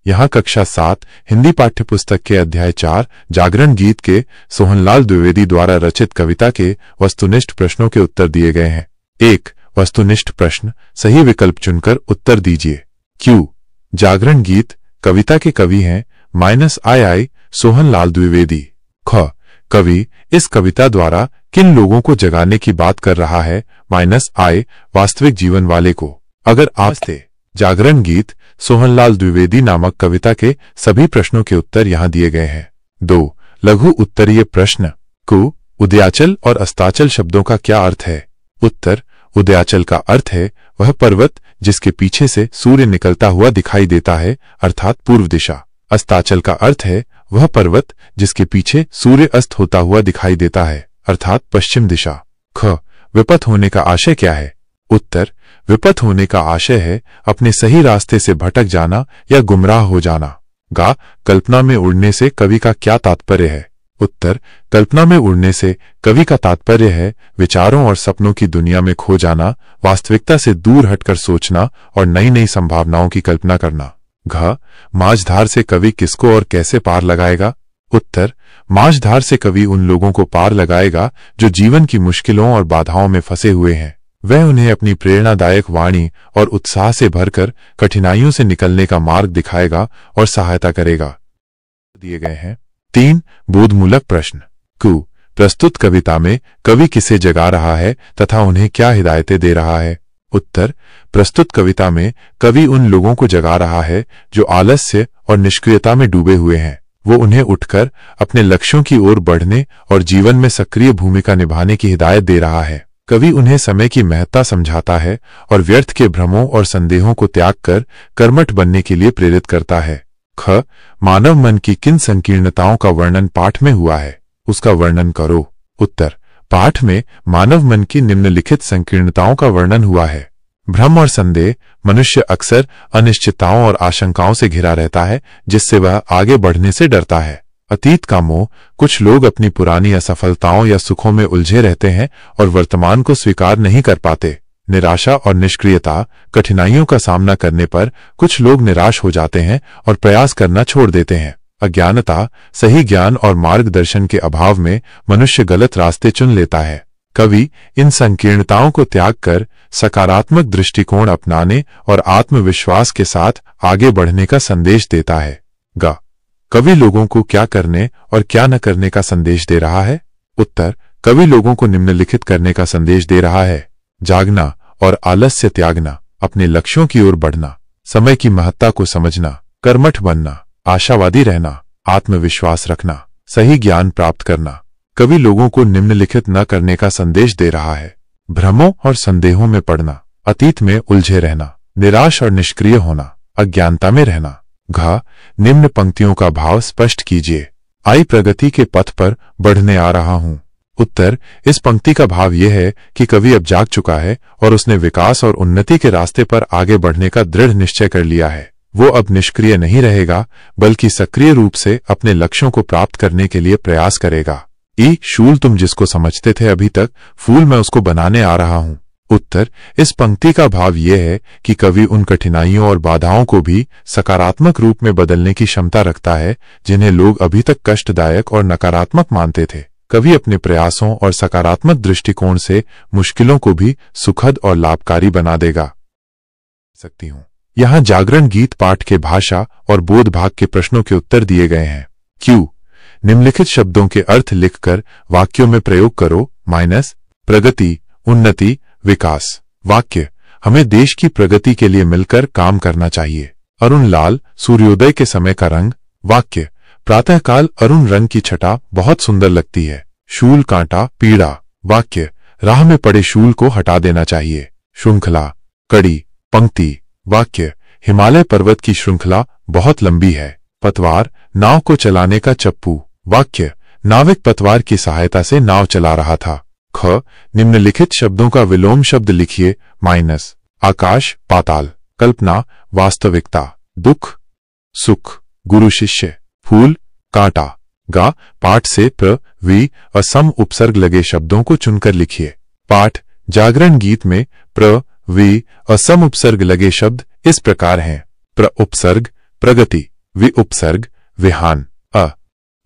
यहाँ कक्षा 7 हिंदी पाठ्यपुस्तक के अध्याय 4 जागरण गीत के सोहनलाल द्विवेदी द्वारा रचित कविता के वस्तुनिष्ठ प्रश्नों के उत्तर दिए गए हैं। 1. वस्तुनिष्ठ प्रश्न, सही विकल्प चुनकर उत्तर दीजिए। क्यू, जागरण गीत कविता के कवि हैं -II सोहनलाल द्विवेदी। ख, कवि इस कविता द्वारा किन लोगों को जगाने की बात कर रहा है -I वास्तविक जीवन वाले को। अगर आपसे जागरण गीत सोहनलाल द्विवेदी नामक कविता के सभी प्रश्नों के उत्तर यहाँ दिए गए हैं। 2. लघु उत्तरीय प्रश्न, कु, उदयाचल और अस्ताचल शब्दों का क्या अर्थ है। उत्तर, उदयाचल का अर्थ है वह पर्वत जिसके पीछे से सूर्य निकलता हुआ दिखाई देता है अर्थात पूर्व दिशा। अस्ताचल का अर्थ है वह पर्वत जिसके पीछे सूर्य अस्त होता हुआ दिखाई देता है अर्थात पश्चिम दिशा। ख, विपथ होने का आशय क्या है। उत्तर, विपथ होने का आशय है अपने सही रास्ते से भटक जाना या गुमराह हो जाना। गा, कल्पना में उड़ने से कवि का क्या तात्पर्य है। उत्तर, कल्पना में उड़ने से कवि का तात्पर्य है विचारों और सपनों की दुनिया में खो जाना, वास्तविकता से दूर हटकर सोचना और नई नई संभावनाओं की कल्पना करना। घ, माझधार से कवि किसको और कैसे पार लगाएगा। उत्तर, माझधार से कवि उन लोगों को पार लगाएगा जो जीवन की मुश्किलों और बाधाओं में फंसे हुए हैं। वह उन्हें अपनी प्रेरणादायक वाणी और उत्साह से भरकर कठिनाइयों से निकलने का मार्ग दिखाएगा और सहायता करेगा। दिए गए हैं। 3. बोधमूलक प्रश्न, कु, प्रस्तुत कविता में कवि किसे जगा रहा है तथा उन्हें क्या हिदायतें दे रहा है। उत्तर, प्रस्तुत कविता में कवि उन लोगों को जगा रहा है जो आलस्य और निष्क्रियता में डूबे हुए हैं। वो उन्हें उठकर अपने लक्ष्यों की ओर बढ़ने और जीवन में सक्रिय भूमिका निभाने की हिदायत दे रहा है। कवि उन्हें समय की महत्ता समझाता है और व्यर्थ के भ्रमों और संदेहों को त्याग कर कर्मठ बनने के लिए प्रेरित करता है। ख, मानव मन की किन संकीर्णताओं का वर्णन पाठ में हुआ है, उसका वर्णन करो। उत्तर, पाठ में मानव मन की निम्नलिखित संकीर्णताओं का वर्णन हुआ है। भ्रम और संदेह, मनुष्य अक्सर अनिश्चितताओं और आशंकाओं से घिरा रहता है जिससे वह आगे बढ़ने से डरता है। अतीत का मोह, कुछ लोग अपनी पुरानी असफलताओं या सुखों में उलझे रहते हैं और वर्तमान को स्वीकार नहीं कर पाते। निराशा और निष्क्रियता, कठिनाइयों का सामना करने पर कुछ लोग निराश हो जाते हैं और प्रयास करना छोड़ देते हैं। अज्ञानता, सही ज्ञान और मार्गदर्शन के अभाव में मनुष्य गलत रास्ते चुन लेता है। कवि इन संकीर्णताओं को त्याग कर सकारात्मक दृष्टिकोण अपनाने और आत्मविश्वास के साथ आगे बढ़ने का संदेश देता है। ग, कवि लोगों को क्या करने और क्या न करने का संदेश दे रहा है। उत्तर, कवि लोगों को निम्नलिखित करने का संदेश दे रहा है। जागना और आलस्य त्यागना, अपने लक्ष्यों की ओर बढ़ना, समय की महत्ता को समझना, कर्मठ बनना, आशावादी रहना, आत्मविश्वास रखना, सही ज्ञान प्राप्त करना। कवि लोगों को निम्नलिखित न करने का संदेश दे रहा है। भ्रमों और संदेहों में पड़ना, अतीत में उलझे रहना, निराश और निष्क्रिय होना, अज्ञानता में रहना। घ, निम्न पंक्तियों का भाव स्पष्ट कीजिए। आई प्रगति के पथ पर बढ़ने आ रहा हूं। उत्तर, इस पंक्ति का भाव यह है कि कवि अब जाग चुका है और उसने विकास और उन्नति के रास्ते पर आगे बढ़ने का दृढ़ निश्चय कर लिया है। वो अब निष्क्रिय नहीं रहेगा बल्कि सक्रिय रूप से अपने लक्ष्यों को प्राप्त करने के लिए प्रयास करेगा। ई, शूल तुम जिसको समझते थे अभी तक, फूल मैं उसको बनाने आ रहा हूं। उत्तर, इस पंक्ति का भाव यह है कि कवि उन कठिनाइयों और बाधाओं को भी सकारात्मक रूप में बदलने की क्षमता रखता है जिन्हें लोग अभी तक कष्टदायक और नकारात्मक मानते थे। कवि अपने प्रयासों और सकारात्मक दृष्टिकोण से मुश्किलों को भी सुखद और लाभकारी बना देगा। सकती हूं। यहाँ जागरण गीत पाठ के भाषा और बोध भाग के प्रश्नों के उत्तर दिए गए हैं। क्यू, निम्नलिखित शब्दों के अर्थ लिखकर वाक्यों में प्रयोग करो। प्रगति, उन्नति, विकास। वाक्य, हमें देश की प्रगति के लिए मिलकर काम करना चाहिए। अरुण लाल, सूर्योदय के समय का रंग। वाक्य, प्रातःकाल अरुण रंग की छटा बहुत सुंदर लगती है। शूल कांटा, पीड़ा। वाक्य, राह में पड़े शूल को हटा देना चाहिए। श्रृंखला, कड़ी, पंक्ति। वाक्य, हिमालय पर्वत की श्रृंखला बहुत लंबी है। पतवार, नाव को चलाने का चप्पू। वाक्य, नाविक पतवार की सहायता से नाव चला रहा था। ख, निम्नलिखित शब्दों का विलोम शब्द लिखिए। आकाश, पाताल। कल्पना, वास्तविकता। दुख, सुख। गुरु शिष्य। फूल, कांटा। गा, पाठ से प्र, वी और सम उपसर्ग लगे शब्दों को चुनकर लिखिए। पाठ, जागरण गीत में प्र, वी और सम उपसर्ग लगे शब्द इस प्रकार हैं। प्र उपसर्ग, प्रगति। वि उपसर्ग विहान, अ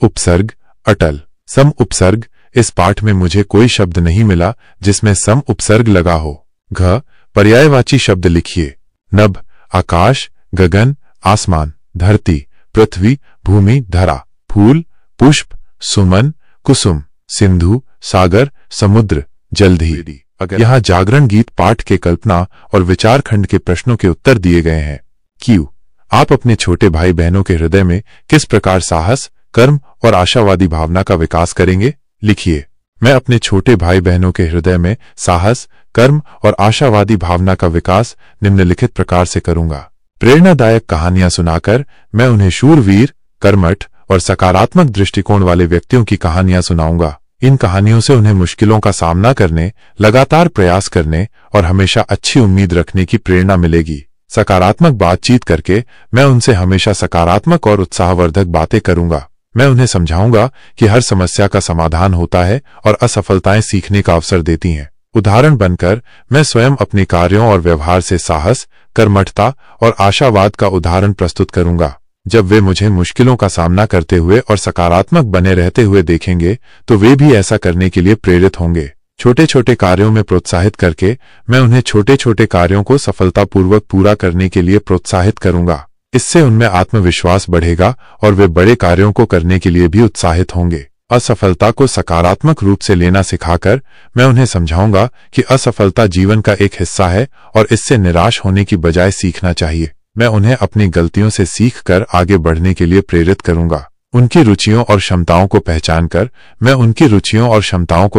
उपसर्ग अटल, सम उपसर्ग। इस पाठ में मुझे कोई शब्द नहीं मिला जिसमें सम उपसर्ग लगा हो। घ पर्यायवाची शब्द लिखिए। नभ आकाश, गगन आसमान, धरती पृथ्वी, भूमि धरा, फूल पुष्प, सुमन कुसुम, सिंधु सागर, समुद्र जलधि। यहाँ जागरण गीत पाठ के कल्पना और विचार खंड के प्रश्नों के उत्तर दिए गए हैं। क्यू आप अपने छोटे भाई बहनों के हृदय में किस प्रकार साहस, कर्म और आशावादी भावना का विकास करेंगे? लिखिए। मैं अपने छोटे भाई बहनों के हृदय में साहस, कर्म और आशावादी भावना का विकास निम्नलिखित प्रकार से करूंगा। प्रेरणादायक कहानियां सुनाकर मैं उन्हें शूरवीर, कर्मठ और सकारात्मक दृष्टिकोण वाले व्यक्तियों की कहानियां सुनाऊंगा। इन कहानियों से उन्हें मुश्किलों का सामना करने, लगातार प्रयास करने और हमेशा अच्छी उम्मीद रखने की प्रेरणा मिलेगी। सकारात्मक बातचीत करके मैं उनसे हमेशा सकारात्मक और उत्साहवर्धक बातें करूंगा। मैं उन्हें समझाऊंगा कि हर समस्या का समाधान होता है और असफलताएं सीखने का अवसर देती हैं। उदाहरण बनकर मैं स्वयं अपने कार्यों और व्यवहार से साहस, कर्मठता और आशावाद का उदाहरण प्रस्तुत करूंगा। जब वे मुझे मुश्किलों का सामना करते हुए और सकारात्मक बने रहते हुए देखेंगे तो वे भी ऐसा करने के लिए प्रेरित होंगे। छोटे छोटे कार्यों में प्रोत्साहित करके मैं उन्हें छोटे छोटे कार्यों को सफलतापूर्वक पूरा करने के लिए प्रोत्साहित करूंगा। इससे उनमें आत्मविश्वास बढ़ेगा और वे बड़े कार्यों को करने के लिए भी उत्साहित होंगे। असफलता को सकारात्मक रूप से लेना सिखाकर मैं उन्हें समझाऊंगा कि असफलता जीवन का एक हिस्सा है और इससे निराश होने की बजाय सीखना चाहिए। मैं उन्हें अपनी गलतियों से सीखकर आगे बढ़ने के लिए प्रेरित करूंगा। उनकी रुचियों और क्षमताओं को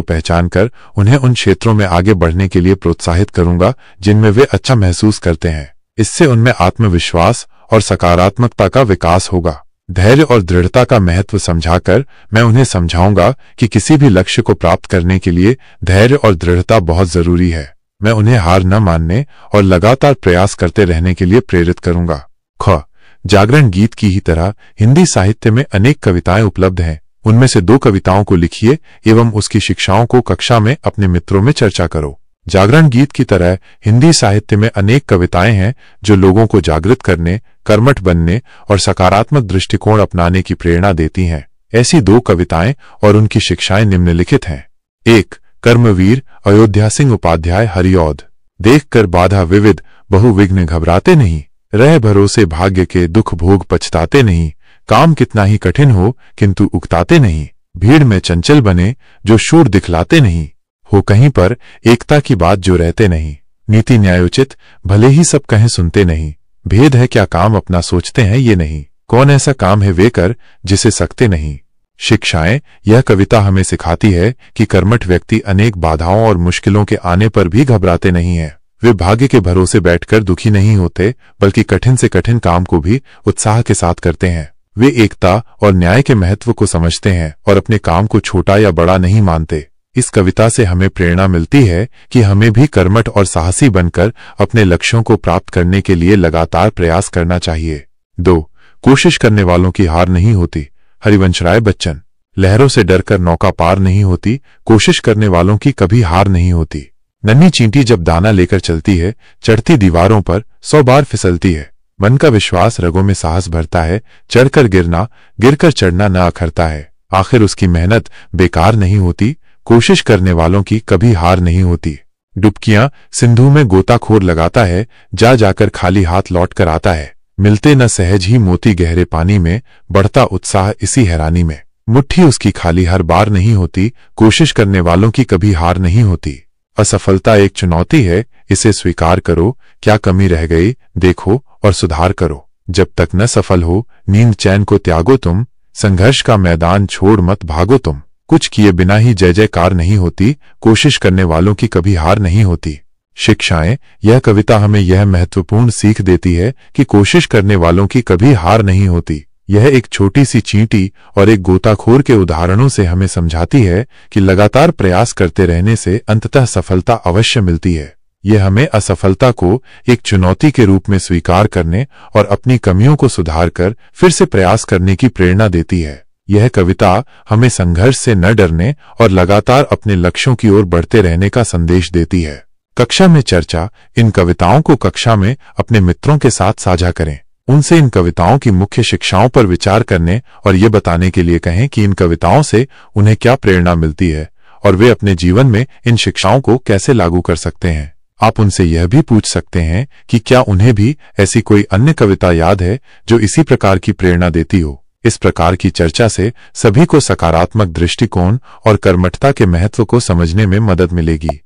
पहचानकर उन्हें उन क्षेत्रों में आगे बढ़ने के लिए प्रोत्साहित करूंगा जिनमें वे अच्छा महसूस करते हैं। इससे उनमें आत्मविश्वास और सकारात्मकता का विकास होगा। धैर्य और दृढ़ता का महत्व समझाकर मैं उन्हें समझाऊंगा कि किसी भी लक्ष्य को प्राप्त करने के लिए धैर्य और दृढ़ता बहुत जरूरी है। मैं उन्हें हार न मानने और लगातार प्रयास करते रहने के लिए प्रेरित करूंगा। ख जागरण गीत की ही तरह हिंदी साहित्य में अनेक कविताएं उपलब्ध हैं। उनमें से 2 कविताओं को लिखिए एवं उसकी शिक्षाओं को कक्षा में अपने मित्रों में चर्चा करो। जागरण गीत की तरह हिंदी साहित्य में अनेक कविताएं हैं जो लोगों को जागृत करने, कर्मठ बनने और सकारात्मक दृष्टिकोण अपनाने की प्रेरणा देती हैं। ऐसी 2 कविताएं और उनकी शिक्षाएं निम्नलिखित हैं। 1 कर्मवीर अयोध्या सिंह उपाध्याय हरिऔध। देखकर बाधा विविध बहुविघ्न घबराते नहीं, रह भरोसे भाग्य के दुख भोग पछताते नहीं, काम कितना ही कठिन हो किंतु उकताते नहीं, भीड़ में चंचल बने जो शूर दिखलाते नहीं, हो कहीं पर एकता की बात जो रहते नहीं, नीति न्यायोचित भले ही सब कहें सुनते नहीं, भेद है क्या काम अपना सोचते हैं ये नहीं, कौन ऐसा काम है वे कर जिसे सकते नहीं। शिक्षाएं यह कविता हमें सिखाती है कि कर्मठ व्यक्ति अनेक बाधाओं और मुश्किलों के आने पर भी घबराते नहीं हैं। वे भाग्य के भरोसे बैठकर दुखी नहीं होते बल्कि कठिन से कठिन काम को भी उत्साह के साथ करते हैं। वे एकता और न्याय के महत्व को समझते हैं और अपने काम को छोटा या बड़ा नहीं मानते। इस कविता से हमें प्रेरणा मिलती है कि हमें भी कर्मठ और साहसी बनकर अपने लक्ष्यों को प्राप्त करने के लिए लगातार प्रयास करना चाहिए। 2 कोशिश करने वालों की हार नहीं होती। हरिवंशराय बच्चन। लहरों से डरकर नौका पार नहीं होती, कोशिश करने वालों की कभी हार नहीं होती। नन्ही चींटी जब दाना लेकर चलती है, चढ़ती दीवारों पर 100 बार फिसलती है। मन का विश्वास रगों में साहस भरता है, चढ़कर गिरना, गिरकर चढ़ना न अखरता है। आखिर उसकी मेहनत बेकार नहीं होती, कोशिश करने वालों की कभी हार नहीं होती। डुबकियां सिंधु में गोताखोर लगाता है, जा जाकर खाली हाथ लौट कर आता है। मिलते न सहज ही मोती गहरे पानी में, बढ़ता उत्साह इसी हैरानी में। मुट्ठी उसकी खाली हर बार नहीं होती, कोशिश करने वालों की कभी हार नहीं होती। असफलता एक चुनौती है, इसे स्वीकार करो, क्या कमी रह गई देखो और सुधार करो। जब तक न सफल हो नींद चैन को त्यागो तुम, संघर्ष का मैदान छोड़ मत भागो तुम। कुछ किए बिना ही जय जयकार नहीं होती, कोशिश करने वालों की कभी हार नहीं होती। शिक्षाएं यह कविता हमें यह महत्वपूर्ण सीख देती है कि कोशिश करने वालों की कभी हार नहीं होती। यह एक छोटी सी चींटी और एक गोताखोर के उदाहरणों से हमें समझाती है कि लगातार प्रयास करते रहने से अंततः सफलता अवश्य मिलती है। यह हमें असफलता को एक चुनौती के रूप में स्वीकार करने और अपनी कमियों को सुधारकर फिर से प्रयास करने की प्रेरणा देती है। यह कविता हमें संघर्ष से न डरने और लगातार अपने लक्ष्यों की ओर बढ़ते रहने का संदेश देती है। कक्षा में चर्चा। इन कविताओं को कक्षा में अपने मित्रों के साथ साझा करें। उनसे इन कविताओं की मुख्य शिक्षाओं पर विचार करने और ये बताने के लिए कहें कि इन कविताओं से उन्हें क्या प्रेरणा मिलती है और वे अपने जीवन में इन शिक्षाओं को कैसे लागू कर सकते हैं। आप उनसे यह भी पूछ सकते हैं कि क्या उन्हें भी ऐसी कोई अन्य कविता याद है जो इसी प्रकार की प्रेरणा देती हो। इस प्रकार की चर्चा से सभी को सकारात्मक दृष्टिकोण और कर्मठता के महत्व को समझने में मदद मिलेगी।